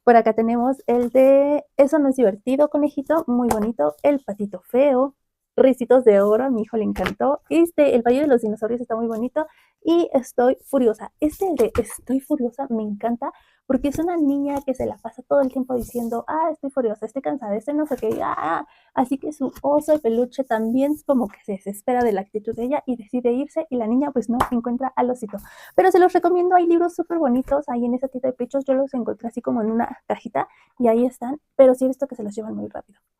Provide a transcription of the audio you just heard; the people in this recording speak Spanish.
Por acá tenemos el de Eso no es divertido, conejito, muy bonito. El patito feo, Ricitos de oro, a mi hijo le encantó. El Valle de los Dinosaurios está muy bonito. Y Estoy furiosa. El de Estoy furiosa me encanta porque es una niña que se la pasa todo el tiempo diciendo, estoy furiosa, estoy cansada, no sé qué, así que su oso de peluche también como que se desespera de la actitud de ella y decide irse y la niña pues no encuentra al osito. Pero se los recomiendo, hay libros súper bonitos ahí en esa tienda de pechos, yo los encontré así como en una cajita y ahí están, pero sí he visto que se los llevan muy rápido.